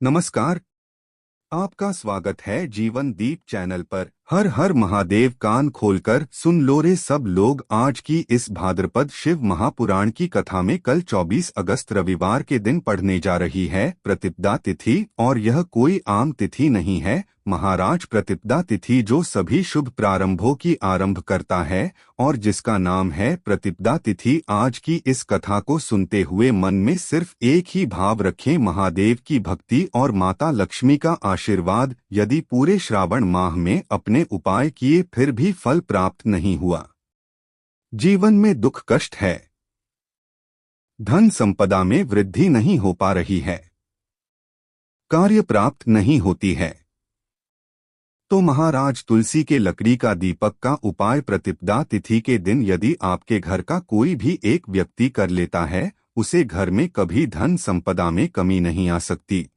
नमस्कार। आपका स्वागत है जीवन दीप चैनल पर। हर हर महादेव। कान खोलकर सुन लो रे सब लोग। आज की इस भाद्रपद शिव महापुराण की कथा में कल 24 अगस्त रविवार के दिन पढ़ने जा रही है प्रतिपदा तिथि। और यह कोई आम तिथि नहीं है, महाराज प्रतिपदा तिथि, जो सभी शुभ प्रारंभों की आरंभ करता है और जिसका नाम है प्रतिपदा तिथि। आज की इस कथा को सुनते हुए मन में सिर्फ एक ही भाव रखें, महादेव की भक्ति और माता लक्ष्मी का आशीर्वाद। यदि पूरे श्रावण माह में अपने उपाय किए फिर भी फल प्राप्त नहीं हुआ, जीवन में दुख कष्ट है, धन संपदा में वृद्धि नहीं हो पा रही है, कार्य प्राप्त नहीं होती है, तो महाराज तुलसी के लकड़ी का दीपक का उपाय प्रतिपदा तिथि के दिन यदि आपके घर का कोई भी एक व्यक्ति कर लेता है, उसे घर में कभी धन संपदा में कमी नहीं आ सकती।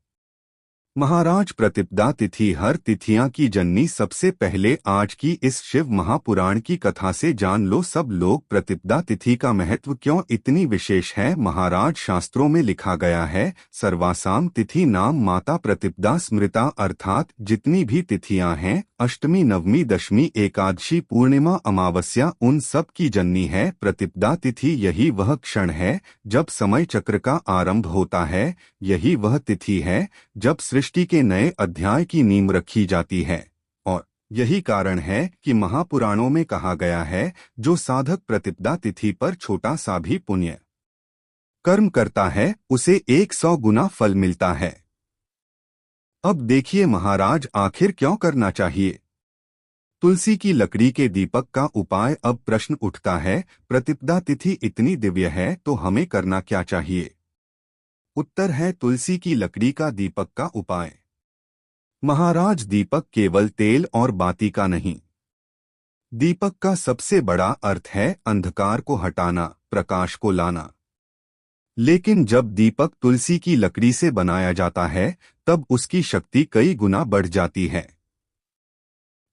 महाराज प्रतिपदा तिथि हर तिथियां की जननी। सबसे पहले आज की इस शिव महापुराण की कथा से जान लो सब लोग प्रतिपदा तिथि का महत्व क्यों इतनी विशेष है। महाराज शास्त्रों में लिखा गया है, सर्वासाम तिथि नाम माता प्रतिपदा स्मृता, अर्थात जितनी भी तिथियां हैं, अष्टमी नवमी दशमी एकादशी पूर्णिमा अमावस्या, उन सब की जननी है प्रतिपदा तिथि। यही वह क्षण है जब समय चक्र का आरंभ होता है, यही वह तिथि है जब सृष्टि के नए अध्याय की नींव रखी जाती है। और यही कारण है कि महापुराणों में कहा गया है, जो साधक प्रतिपदा तिथि पर छोटा सा भी पुण्य कर्म करता है उसे 100 गुना फल मिलता है। अब देखिए महाराज, आखिर क्यों करना चाहिए तुलसी की लकड़ी के दीपक का उपाय। अब प्रश्न उठता है, प्रतिपदा तिथि इतनी दिव्य है तो हमें करना क्या चाहिए। उत्तर है तुलसी की लकड़ी का दीपक का उपाय। महाराज, दीपक केवल तेल और बाती का नहीं, दीपक का सबसे बड़ा अर्थ है अंधकार को हटाना, प्रकाश को लाना। लेकिन जब दीपक तुलसी की लकड़ी से बनाया जाता है तब उसकी शक्ति कई गुना बढ़ जाती है,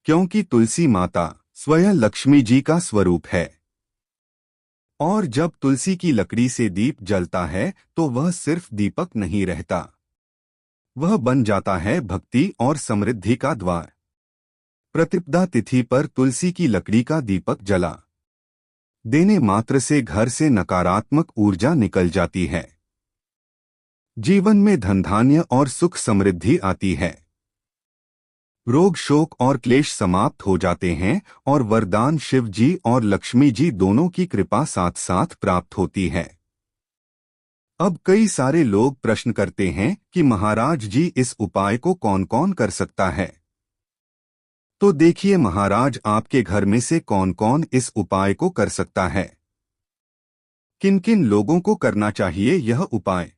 क्योंकि तुलसी माता स्वयं लक्ष्मी जी का स्वरूप है। और जब तुलसी की लकड़ी से दीप जलता है तो वह सिर्फ दीपक नहीं रहता, वह बन जाता है भक्ति और समृद्धि का द्वार। प्रतिपदा तिथि पर तुलसी की लकड़ी का दीपक जला देने मात्र से घर से नकारात्मक ऊर्जा निकल जाती है, जीवन में धनधान्य और सुख समृद्धि आती है, रोग शोक और क्लेश समाप्त हो जाते हैं और वरदान शिव जी और लक्ष्मी जी दोनों की कृपा साथ साथ प्राप्त होती है। अब कई सारे लोग प्रश्न करते हैं कि महाराज जी इस उपाय को कौन कौन कर सकता है। तो देखिए महाराज, आपके घर में से कौन कौन इस उपाय को कर सकता है, किन किन लोगों को करना चाहिए यह उपाय।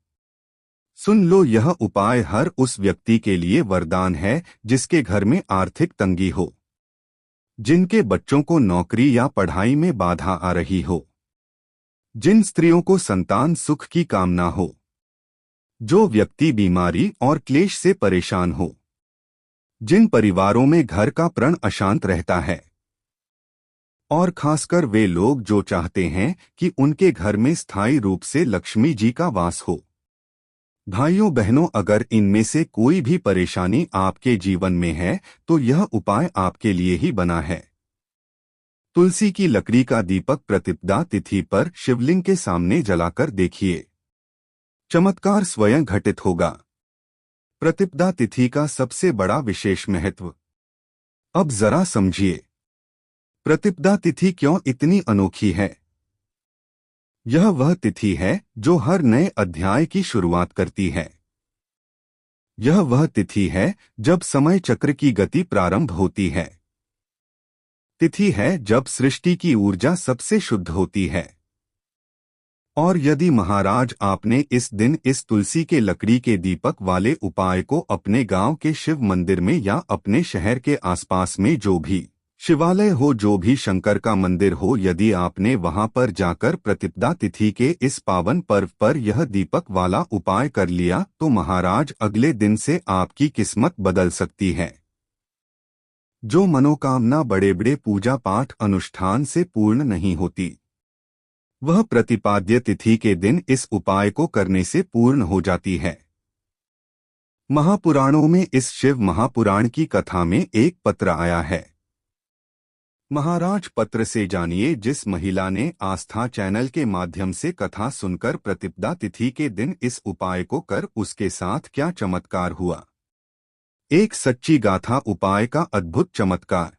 सुन लो, यह उपाय हर उस व्यक्ति के लिए वरदान है जिसके घर में आर्थिक तंगी हो, जिनके बच्चों को नौकरी या पढ़ाई में बाधा आ रही हो, जिन स्त्रियों को संतान सुख की कामना हो, जो व्यक्ति बीमारी और क्लेश से परेशान हो, जिन परिवारों में घर का प्रण अशांत रहता है, और खासकर वे लोग जो चाहते हैं कि उनके घर में स्थायी रूप से लक्ष्मी जी का वास हो। भाइयों बहनों, अगर इनमें से कोई भी परेशानी आपके जीवन में है तो यह उपाय आपके लिए ही बना है। तुलसी की लकड़ी का दीपक प्रतिपदा तिथि पर शिवलिंग के सामने जलाकर देखिए, चमत्कार स्वयं घटित होगा। प्रतिपदा तिथि का सबसे बड़ा विशेष महत्व अब जरा समझिए। प्रतिपदा तिथि क्यों इतनी अनोखी है। यह वह तिथि है जो हर नए अध्याय की शुरुआत करती है। यह वह तिथि है जब समय चक्र की गति प्रारंभ होती है। तिथि है जब सृष्टि की ऊर्जा सबसे शुद्ध होती है। और यदि महाराज आपने इस दिन इस तुलसी के लकड़ी के दीपक वाले उपाय को अपने गांव के शिव मंदिर में या अपने शहर के आसपास में जो भी शिवालय हो, जो भी शंकर का मंदिर हो, यदि आपने वहां पर जाकर प्रतिपदा तिथि के इस पावन पर्व पर यह दीपक वाला उपाय कर लिया तो महाराज अगले दिन से आपकी किस्मत बदल सकती है। जो मनोकामना बड़े बड़े पूजा पाठ अनुष्ठान से पूर्ण नहीं होती, वह प्रतिपाद्य तिथि के दिन इस उपाय को करने से पूर्ण हो जाती है। महापुराणों में इस शिव महापुराण की कथा में एक पत्र आया है। महाराज, पत्र से जानिए जिस महिला ने आस्था चैनल के माध्यम से कथा सुनकर प्रतिपदा तिथि के दिन इस उपाय को कर उसके साथ क्या चमत्कार हुआ। एक सच्ची गाथा, उपाय का अद्भुत चमत्कार।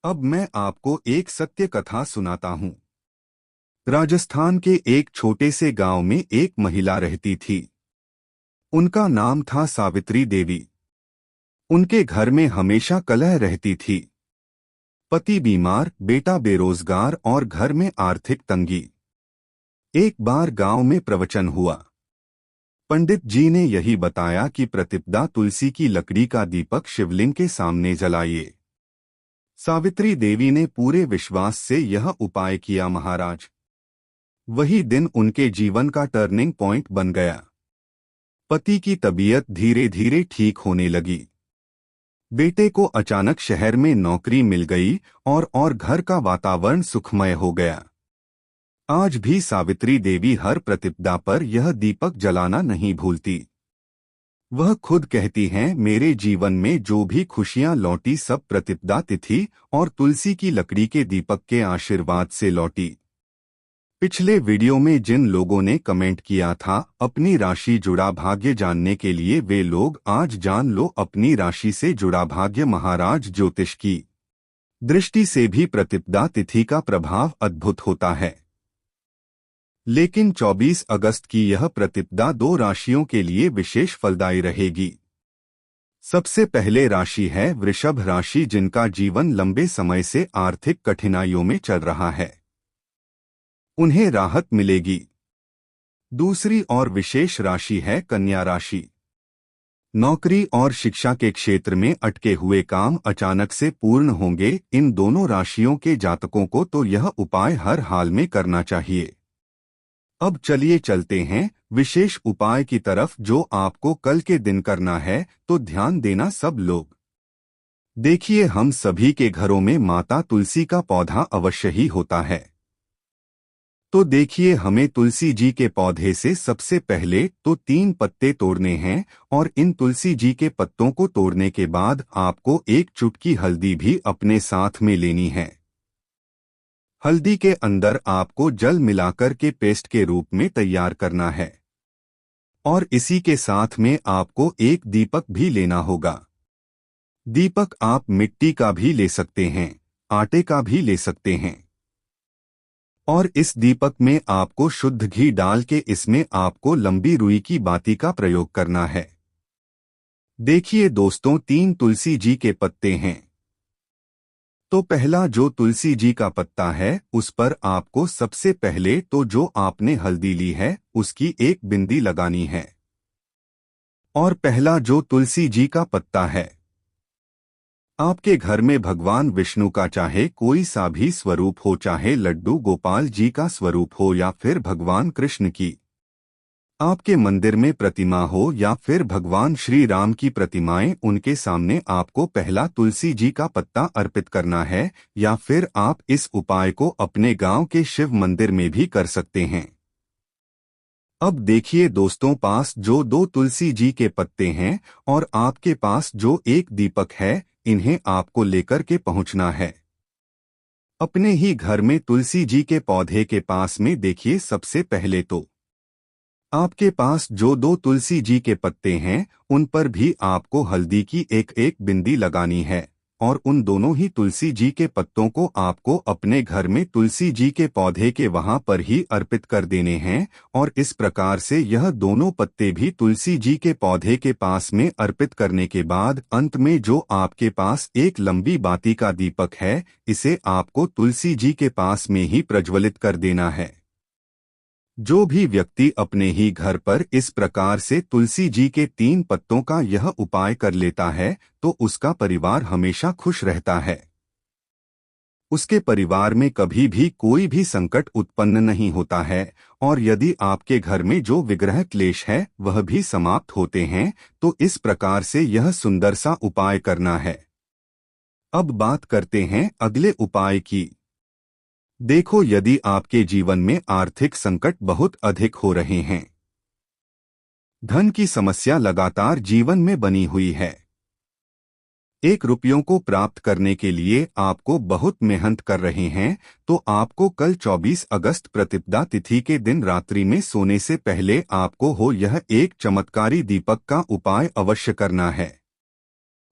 अब मैं आपको एक सत्य कथा सुनाता हूँ। राजस्थान के एक छोटे से गांव में एक महिला रहती थी। उनका नाम था सावित्री देवी। उनके घर में हमेशा कलह रहती थी। पति बीमार, बेटा बेरोजगार और घर में आर्थिक तंगी। एक बार गांव में प्रवचन हुआ। पंडित जी ने यही बताया कि प्रतिपदा तुलसी की लकड़ी का दीपक शिवलिंग के सामने जलाइए। सावित्री देवी ने पूरे विश्वास से यह उपाय किया। महाराज, वही दिन उनके जीवन का टर्निंग पॉइंट बन गया। पति की तबीयत धीरे धीरे ठीक होने लगी। बेटे को अचानक शहर में नौकरी मिल गई और घर का वातावरण सुखमय हो गया। आज भी सावित्री देवी हर प्रतिपदा पर यह दीपक जलाना नहीं भूलती। वह खुद कहती हैं, मेरे जीवन में जो भी खुशियां लौटी सब प्रतिपदा तिथि और तुलसी की लकड़ी के दीपक के आशीर्वाद से लौटी। पिछले वीडियो में जिन लोगों ने कमेंट किया था अपनी राशि जुड़ा भाग्य जानने के लिए, वे लोग आज जान लो अपनी राशि से जुड़ा भाग्य। महाराज, ज्योतिष की दृष्टि से भी प्रतिपदा तिथि का प्रभाव अद्भुत होता है। लेकिन 24 अगस्त की यह प्रतिपदा दो राशियों के लिए विशेष फलदायी रहेगी। सबसे पहले राशि है वृषभ राशि, जिनका जीवन लंबे समय से आर्थिक कठिनाइयों में चल रहा है। उन्हें राहत मिलेगी। दूसरी और विशेष राशि है कन्या राशि। नौकरी और शिक्षा के क्षेत्र में अटके हुए काम अचानक से पूर्ण होंगे। इन दोनों राशियों के जातकों को तो यह उपाय हर हाल में करना चाहिए। अब चलिए चलते हैं विशेष उपाय की तरफ, जो आपको कल के दिन करना है। तो ध्यान देना सब लोग। देखिए, हम सभी के घरों में माता तुलसी का पौधा अवश्य ही होता है। तो देखिए, हमें तुलसी जी के पौधे से सबसे पहले तो 3 पत्ते तोड़ने हैं और इन तुलसी जी के पत्तों को तोड़ने के बाद आपको एक चुटकी हल्दी भी अपने साथ में लेनी है। हल्दी के अंदर आपको जल मिलाकर के पेस्ट के रूप में तैयार करना है और इसी के साथ में आपको एक दीपक भी लेना होगा। दीपक आप मिट्टी का भी ले सकते हैं, आटे का भी ले सकते हैं। और इस दीपक में आपको शुद्ध घी डाल के इसमें आपको लंबी रुई की बाती का प्रयोग करना है। देखिए दोस्तों, 3 तुलसी जी के पत्ते हैं। तो पहला जो तुलसी जी का पत्ता है उस पर आपको सबसे पहले तो जो आपने हल्दी ली है उसकी एक बिंदी लगानी है। और पहला जो तुलसी जी का पत्ता है, आपके घर में भगवान विष्णु का चाहे कोई सा भी स्वरूप हो, चाहे लड्डू गोपाल जी का स्वरूप हो या फिर भगवान कृष्ण की आपके मंदिर में प्रतिमा हो या फिर भगवान श्री राम की प्रतिमाएं, उनके सामने आपको पहला तुलसी जी का पत्ता अर्पित करना है। या फिर आप इस उपाय को अपने गांव के शिव मंदिर में भी कर सकते हैं। अब देखिए दोस्तों, पास जो 2 तुलसी जी के पत्ते हैं और आपके पास जो एक दीपक है, इन्हें आपको लेकर के पहुंचना है अपने ही घर में तुलसी जी के पौधे के पास में। देखिए, सबसे पहले तो आपके पास जो 2 तुलसी जी के पत्ते हैं उन पर भी आपको हल्दी की एक एक बिंदी लगानी है और उन दोनों ही तुलसी जी के पत्तों को आपको अपने घर में तुलसी जी के पौधे के वहां पर ही अर्पित कर देने हैं। और इस प्रकार से यह दोनों पत्ते भी तुलसी जी के पौधे के पास में अर्पित करने के बाद अंत में जो आपके पास एक लंबी बाती का दीपक है, इसे आपको तुलसी जी के पास में ही प्रज्वलित कर देना है। जो भी व्यक्ति अपने ही घर पर इस प्रकार से तुलसी जी के 3 पत्तों का यह उपाय कर लेता है तो उसका परिवार हमेशा खुश रहता है। उसके परिवार में कभी भी कोई भी संकट उत्पन्न नहीं होता है और यदि आपके घर में जो विग्रह क्लेश है वह भी समाप्त होते हैं। तो इस प्रकार से यह सुंदर सा उपाय करना है। अब बात करते हैं अगले उपाय की। देखो, यदि आपके जीवन में आर्थिक संकट बहुत अधिक हो रहे हैं, धन की समस्या लगातार जीवन में बनी हुई है। 1 रुपयों को प्राप्त करने के लिए आपको बहुत मेहनत कर रहे हैं, तो आपको कल 24 अगस्त प्रतिपदा तिथि के दिन रात्रि में सोने से पहले आपको हो यह एक चमत्कारी दीपक का उपाय अवश्य करना है।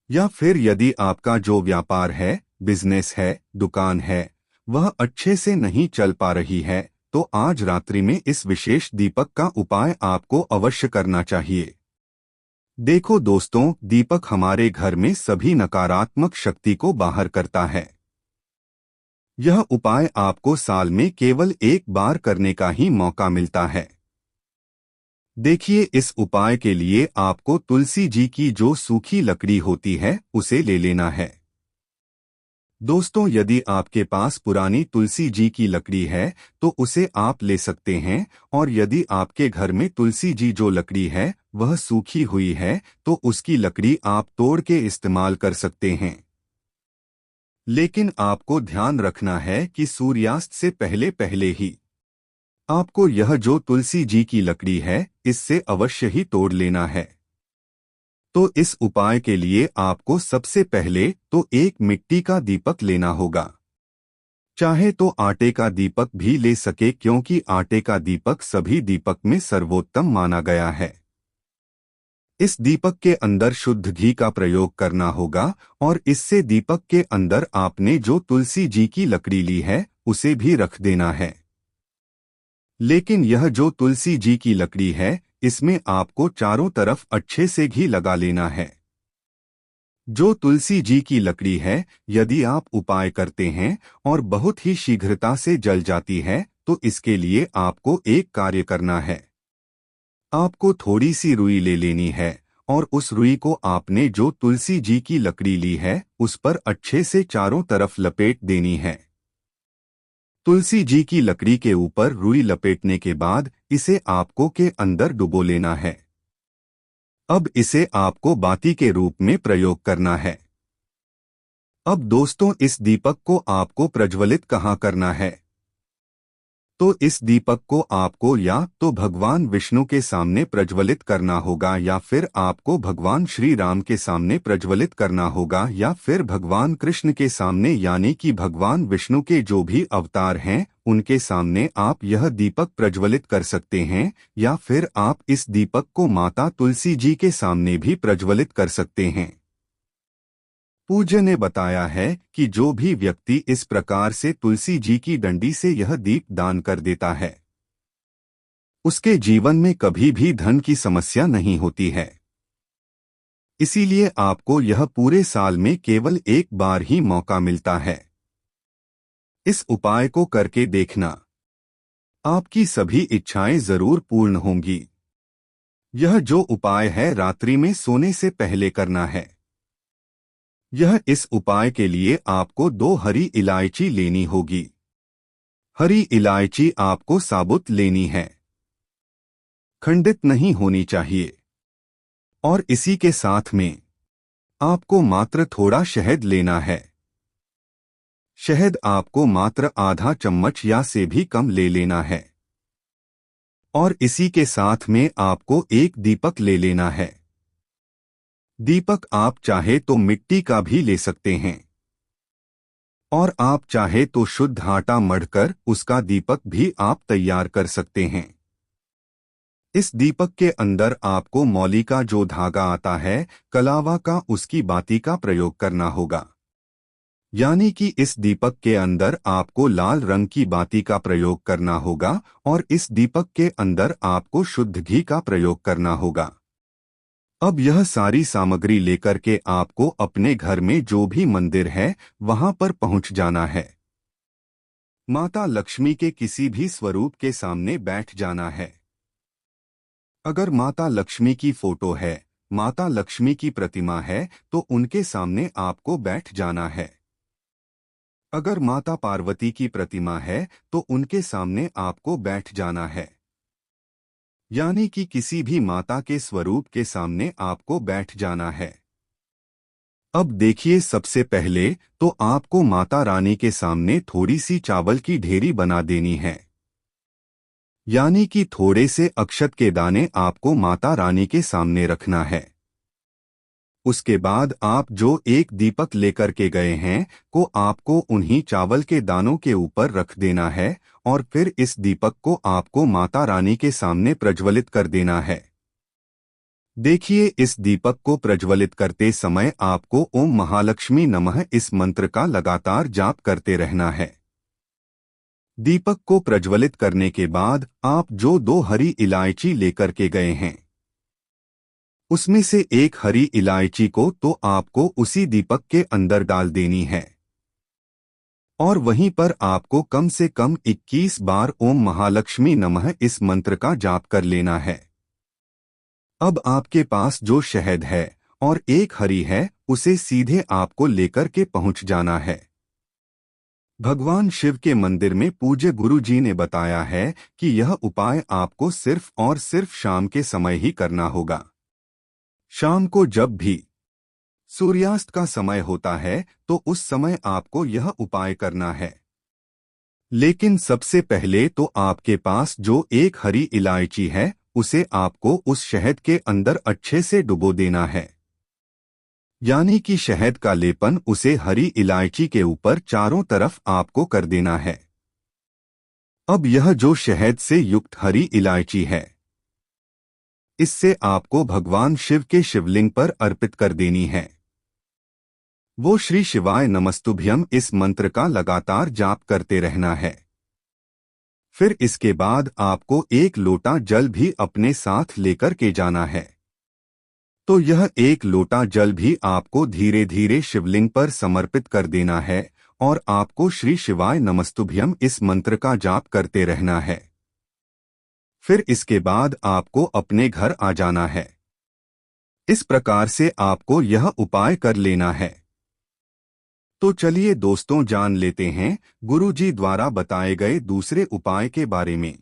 या फिर यदि आपका जो व्यापार है, बिजनेस है, दुकान है, वह अच्छे से नहीं चल पा रही है, तो आज रात्रि में इस विशेष दीपक का उपाय आपको अवश्य करना चाहिए। देखो दोस्तों, दीपक हमारे घर में सभी नकारात्मक शक्ति को बाहर करता है। यह उपाय आपको साल में केवल एक बार करने का ही मौका मिलता है। देखिए, इस उपाय के लिए आपको तुलसी जी की जो सूखी लकड़ी होती है उसे ले लेना है। दोस्तों, यदि आपके पास पुरानी तुलसी जी की लकड़ी है तो उसे आप ले सकते हैं, और यदि आपके घर में तुलसी जी जो लकड़ी है वह सूखी हुई है तो उसकी लकड़ी आप तोड़ के इस्तेमाल कर सकते हैं। लेकिन आपको ध्यान रखना है कि सूर्यास्त से पहले पहले ही आपको यह जो तुलसी जी की लकड़ी है इससे अवश्य ही तोड़ लेना है। तो इस उपाय के लिए आपको सबसे पहले तो एक मिट्टी का दीपक लेना होगा। चाहे तो आटे का दीपक भी ले सके, क्योंकि आटे का दीपक सभी दीपक में सर्वोत्तम माना गया है। इस दीपक के अंदर शुद्ध घी का प्रयोग करना होगा, और इससे दीपक के अंदर आपने जो तुलसी जी की लकड़ी ली है उसे भी रख देना है। लेकिन यह जो तुलसी जी की लकड़ी है इसमें आपको चारों तरफ अच्छे से घी लगा लेना है। जो तुलसी जी की लकड़ी है, यदि आप उपाय करते हैं और बहुत ही शीघ्रता से जल जाती है तो इसके लिए आपको एक कार्य करना है। आपको थोड़ी सी रुई ले लेनी है, और उस रुई को आपने जो तुलसी जी की लकड़ी ली है उस पर अच्छे से चारों तरफ लपेट देनी है। तुलसी जी की लकड़ी के ऊपर रुई लपेटने के बाद इसे आपको के अंदर डुबो लेना है। अब इसे आपको बाती के रूप में प्रयोग करना है। अब दोस्तों, इस दीपक को आपको प्रज्वलित कहाँ करना है? तो इस दीपक को आपको या तो भगवान विष्णु के सामने प्रज्वलित करना होगा, या फिर आपको भगवान श्री राम के सामने प्रज्वलित करना होगा, या फिर भगवान कृष्ण के सामने, यानी कि भगवान विष्णु के जो भी अवतार हैं उनके सामने आप यह दीपक प्रज्वलित कर सकते हैं। या फिर आप इस दीपक को माता तुलसी जी के सामने भी प्रज्वलित कर सकते हैं। पूज्य ने बताया है कि जो भी व्यक्ति इस प्रकार से तुलसी जी की डंडी से यह दीप दान कर देता है उसके जीवन में कभी भी धन की समस्या नहीं होती है। इसीलिए आपको यह पूरे साल में केवल एक बार ही मौका मिलता है। इस उपाय को करके देखना, आपकी सभी इच्छाएं जरूर पूर्ण होंगी। यह जो उपाय है रात्रि में सोने से पहले करना है। यह इस उपाय के लिए आपको 2 हरी इलायची लेनी होगी। हरी इलायची आपको साबुत लेनी है, खंडित नहीं होनी चाहिए। और इसी के साथ में आपको मात्र थोड़ा शहद लेना है। शहद आपको मात्र आधा चम्मच या से भी कम ले लेना है। और इसी के साथ में आपको एक दीपक ले लेना है। दीपक आप चाहे तो मिट्टी का भी ले सकते हैं, और आप चाहे तो शुद्ध आटा मढ़कर उसका दीपक भी आप तैयार कर सकते हैं। इस दीपक के अंदर आपको मौली का जो धागा आता है, कलावा का, उसकी बाती का प्रयोग करना होगा। यानी कि इस दीपक के अंदर आपको लाल रंग की बाती का प्रयोग करना होगा, और इस दीपक के अंदर आपको शुद्ध घी का प्रयोग करना होगा। अब यह सारी सामग्री लेकर के आपको अपने घर में जो भी मंदिर है वहां पर पहुंच जाना है। माता लक्ष्मी के किसी भी स्वरूप के सामने बैठ जाना है। अगर माता लक्ष्मी की फोटो है, माता लक्ष्मी की प्रतिमा है, तो उनके सामने आपको बैठ जाना है। अगर माता पार्वती की प्रतिमा है तो उनके सामने आपको बैठ जाना है। यानी कि किसी भी माता के स्वरूप के सामने आपको बैठ जाना है। अब देखिए, सबसे पहले तो आपको माता रानी के सामने थोड़ी सी चावल की ढेरी बना देनी है। यानी कि थोड़े से अक्षत के दाने आपको माता रानी के सामने रखना है। उसके बाद आप जो एक दीपक लेकर के गए हैं को आपको उन्हीं चावल के दानों के ऊपर रख देना है और फिर इस दीपक को आपको माता रानी के सामने प्रज्वलित कर देना है। देखिए, इस दीपक को प्रज्वलित करते समय आपको ओम महालक्ष्मी नमः इस मंत्र का लगातार जाप करते रहना है। दीपक को प्रज्वलित करने के बाद आप जो 2 हरी इलायची लेकर के गए हैं उसमें से एक हरी इलायची को तो आपको उसी दीपक के अंदर डाल देनी है और वहीं पर आपको कम से कम 21 बार ओम महालक्ष्मी नमः इस मंत्र का जाप कर लेना है। अब आपके पास जो शहद है और एक हरी है उसे सीधे आपको लेकर के पहुंच जाना है। भगवान शिव के मंदिर में पूज्य गुरु जी ने बताया है कि यह उपाय आपको सिर्फ और सिर्फ शाम के समय ही करना होगा। शाम को जब भी सूर्यास्त का समय होता है तो उस समय आपको यह उपाय करना है। लेकिन सबसे पहले तो आपके पास जो एक हरी इलायची है उसे आपको उस शहद के अंदर अच्छे से डुबो देना है। यानी कि शहद का लेपन उसे हरी इलायची के ऊपर चारों तरफ आपको कर देना है। अब यह जो शहद से युक्त हरी इलायची है इससे आपको भगवान शिव के शिवलिंग पर अर्पित कर देनी है। वो श्री शिवाय नमस्तुभ्यम इस मंत्र का लगातार जाप करते रहना है। फिर इसके बाद आपको एक लोटा जल भी अपने साथ लेकर के जाना है। तो यह एक लोटा जल भी आपको धीरे धीरे शिवलिंग पर समर्पित कर देना है और आपको श्री शिवाय नमस्तुभ्यम इस मंत्र का जाप करते रहना है। फिर इसके बाद आपको अपने घर आ जाना है। इस प्रकार से आपको यह उपाय कर लेना है। तो चलिए दोस्तों, जान लेते हैं गुरुजी द्वारा बताए गए दूसरे उपाय के बारे में।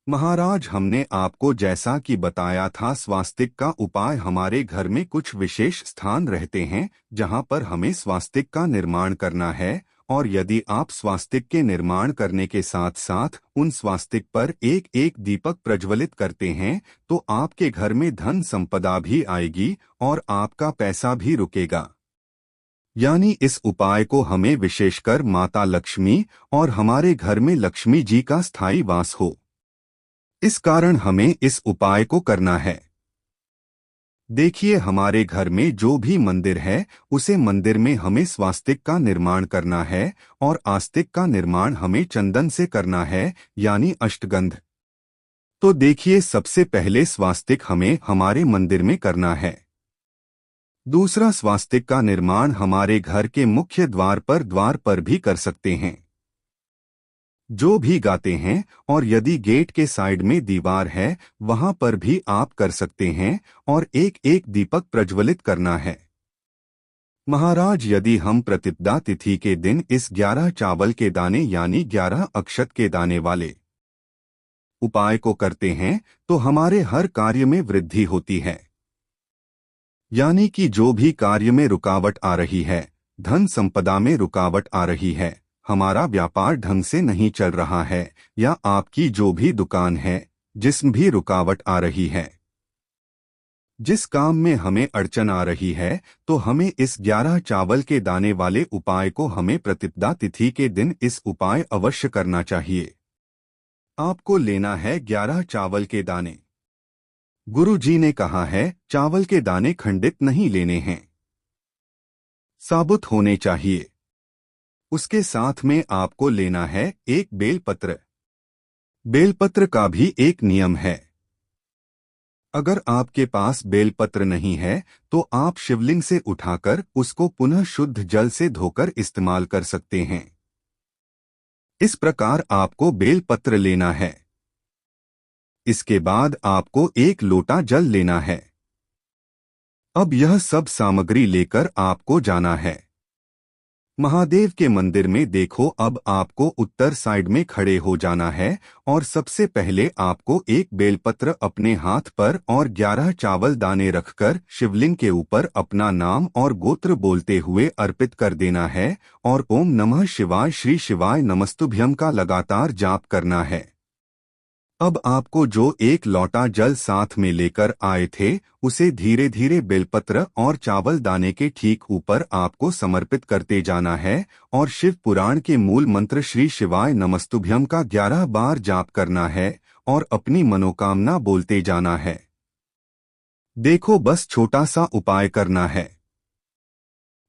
महाराज, हमने आपको जैसा कि बताया था स्वास्तिक का उपाय हमारे घर में कुछ विशेष स्थान रहते हैं जहां पर हमें स्वास्तिक का निर्माण करना है और यदि आप स्वास्तिक के निर्माण करने के साथ साथ उन स्वास्तिक पर एक एक दीपक प्रज्वलित करते हैं तो आपके घर में धन संपदा भी आएगी और आपका पैसा भी रुकेगा। यानी इस उपाय को हमें विशेषकर माता लक्ष्मी और हमारे घर में लक्ष्मी जी का स्थायी वास हो, इस कारण हमें इस उपाय को करना है। देखिए, हमारे घर में जो भी मंदिर है उसे मंदिर में हमें स्वास्तिक का निर्माण करना है और आस्तिक का निर्माण हमें चंदन से करना है, यानी अष्टगंध। तो देखिए, सबसे पहले स्वास्तिक हमें हमारे मंदिर में करना है। दूसरा, स्वास्तिक का निर्माण हमारे घर के मुख्य द्वार पर भी कर सकते हैं, जो भी गाते हैं, और यदि गेट के साइड में दीवार है वहां पर भी आप कर सकते हैं और एक एक दीपक प्रज्वलित करना है। महाराज, यदि हम प्रतिपदा तिथि के दिन इस 11 चावल के दाने यानी 11 अक्षत के दाने वाले उपाय को करते हैं तो हमारे हर कार्य में वृद्धि होती है। यानी कि जो भी कार्य में रुकावट आ रही है, धन संपदा में रुकावट आ रही है, हमारा व्यापार ढंग से नहीं चल रहा है या आपकी जो भी दुकान है जिसमें भी रुकावट आ रही है, जिस काम में हमें अड़चन आ रही है, तो हमें इस 11 चावल के दाने वाले उपाय को हमें प्रतिपदा तिथि के दिन इस उपाय अवश्य करना चाहिए। आपको लेना है 11 चावल के दाने। गुरु जी ने कहा है चावल के दाने खंडित नहीं लेने हैं, साबुत होने चाहिए। उसके साथ में आपको लेना है एक बेलपत्र। बेलपत्र का भी एक नियम है। अगर आपके पास बेलपत्र नहीं है तो आप शिवलिंग से उठाकर उसको पुनः शुद्ध जल से धोकर इस्तेमाल कर सकते हैं। इस प्रकार आपको बेलपत्र लेना है। इसके बाद आपको एक लोटा जल लेना है। अब यह सब सामग्री लेकर आपको जाना है महादेव के मंदिर में। देखो, अब आपको उत्तर साइड में खड़े हो जाना है और सबसे पहले आपको एक बेलपत्र अपने हाथ पर और 11 चावल दाने रखकर शिवलिंग के ऊपर अपना नाम और गोत्र बोलते हुए अर्पित कर देना है और ओम नमः शिवाय श्री शिवाय नमस्तुभ्यम का लगातार जाप करना है। अब आपको जो एक लौटा जल साथ में लेकर आए थे उसे धीरे धीरे बेलपत्र और चावल दाने के ठीक ऊपर आपको समर्पित करते जाना है और शिव पुराण के मूल मंत्र श्री शिवाय नमस्तुभ्यम का 11 बार जाप करना है और अपनी मनोकामना बोलते जाना है। देखो, बस छोटा सा उपाय करना है।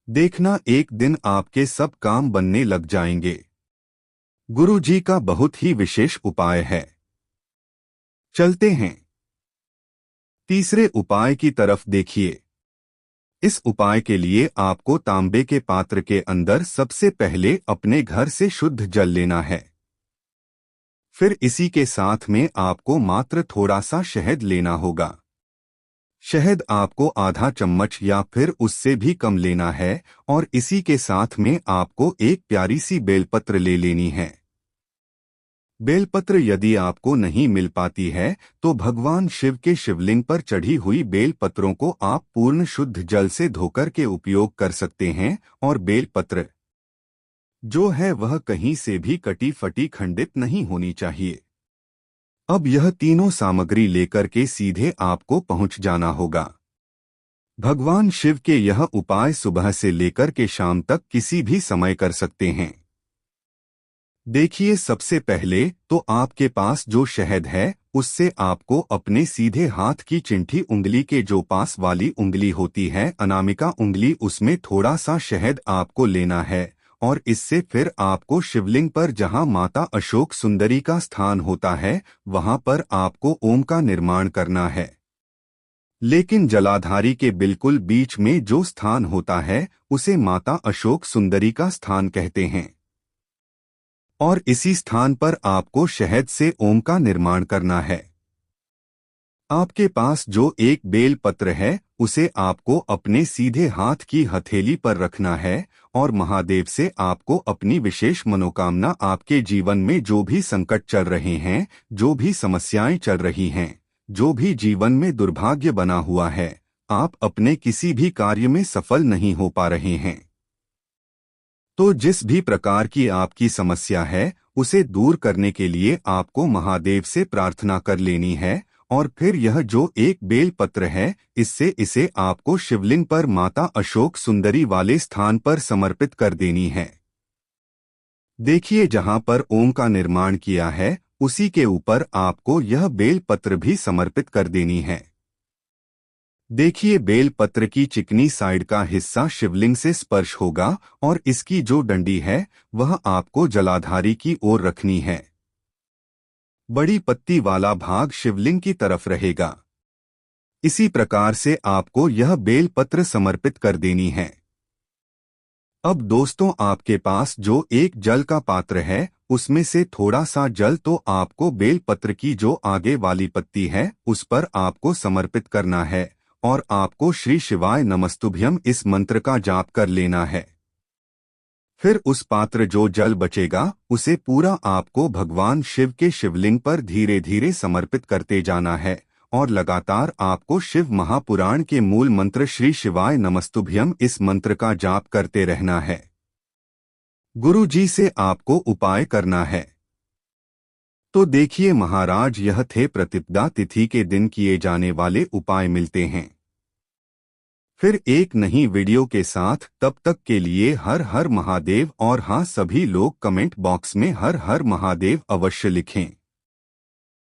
देखना, एक दिन आपके सब काम बनने लग जाएंगे। गुरु जी का बहुत ही विशेष उपाय है। चलते हैं तीसरे उपाय की तरफ। देखिए, इस उपाय के लिए आपको तांबे के पात्र के अंदर सबसे पहले अपने घर से शुद्ध जल लेना है। फिर इसी के साथ में आपको मात्र थोड़ा सा शहद लेना होगा। शहद आपको आधा चम्मच या फिर उससे भी कम लेना है और इसी के साथ में आपको एक प्यारी सी बेलपत्र ले लेनी है। बेलपत्र यदि आपको नहीं मिल पाती है तो भगवान शिव के शिवलिंग पर चढ़ी हुई बेलपत्रों को आप पूर्ण शुद्ध जल से धोकर के उपयोग कर सकते हैं और बेलपत्र जो है वह कहीं से भी कटी फटी खंडित नहीं होनी चाहिए। अब यह तीनों सामग्री लेकर के सीधे आपको पहुंच जाना होगा। भगवान शिव के यह उपाय सुबह से लेकर के शाम तक किसी भी समय कर सकते हैं। देखिए, सबसे पहले तो आपके पास जो शहद है उससे आपको अपने सीधे हाथ की चिंठी उंगली के जो पास वाली उंगली होती है, अनामिका उंगली, उसमें थोड़ा सा शहद आपको लेना है और इससे फिर आपको शिवलिंग पर जहां माता अशोक सुंदरी का स्थान होता है वहां पर आपको ओम का निर्माण करना है। लेकिन जलाधारी के बिल्कुल बीच में जो स्थान होता है उसे माता अशोक सुंदरी का स्थान कहते हैं और इसी स्थान पर आपको शहद से ओम का निर्माण करना है। आपके पास जो एक बेल पत्र है उसे आपको अपने सीधे हाथ की हथेली पर रखना है और महादेव से आपको अपनी विशेष मनोकामना, आपके जीवन में जो भी संकट चल रहे हैं, जो भी समस्याएं चल रही हैं, जो भी जीवन में दुर्भाग्य बना हुआ है, आप अपने किसी भी कार्य में सफल नहीं हो पा रहे हैं, तो जिस भी प्रकार की आपकी समस्या है उसे दूर करने के लिए आपको महादेव से प्रार्थना कर लेनी है और फिर यह जो एक बेल पत्र है इसे आपको शिवलिंग पर माता अशोक सुंदरी वाले स्थान पर समर्पित कर देनी है। देखिए, जहां पर ओम का निर्माण किया है उसी के ऊपर आपको यह बेल पत्र भी समर्पित कर देनी है। देखिए, बेल पत्र की चिकनी साइड का हिस्सा शिवलिंग से स्पर्श होगा और इसकी जो डंडी है वह आपको जलाधारी की ओर रखनी है। बड़ी पत्ती वाला भाग शिवलिंग की तरफ रहेगा। इसी प्रकार से आपको यह बेल पत्र समर्पित कर देनी है। अब दोस्तों, आपके पास जो एक जल का पात्र है उसमें से थोड़ा सा जल तो आपको बेल पत्र की जो आगे वाली पत्ती है उस पर आपको समर्पित करना है और आपको श्री शिवाय नमस्तुभ्यम इस मंत्र का जाप कर लेना है। फिर उस पात्र जो जल बचेगा उसे पूरा आपको भगवान शिव के शिवलिंग पर धीरे धीरे समर्पित करते जाना है और लगातार आपको शिव महापुराण के मूल मंत्र श्री शिवाय नमस्तुभ्यम इस मंत्र का जाप करते रहना है। गुरु जी से आपको उपाय करना है। तो देखिए महाराज, यह थे प्रतिपदा तिथि के दिन किए जाने वाले उपाय। मिलते हैं फिर एक नई वीडियो के साथ। तब तक के लिए हर हर महादेव। और हाँ, सभी लोग कमेंट बॉक्स में हर हर महादेव अवश्य लिखें।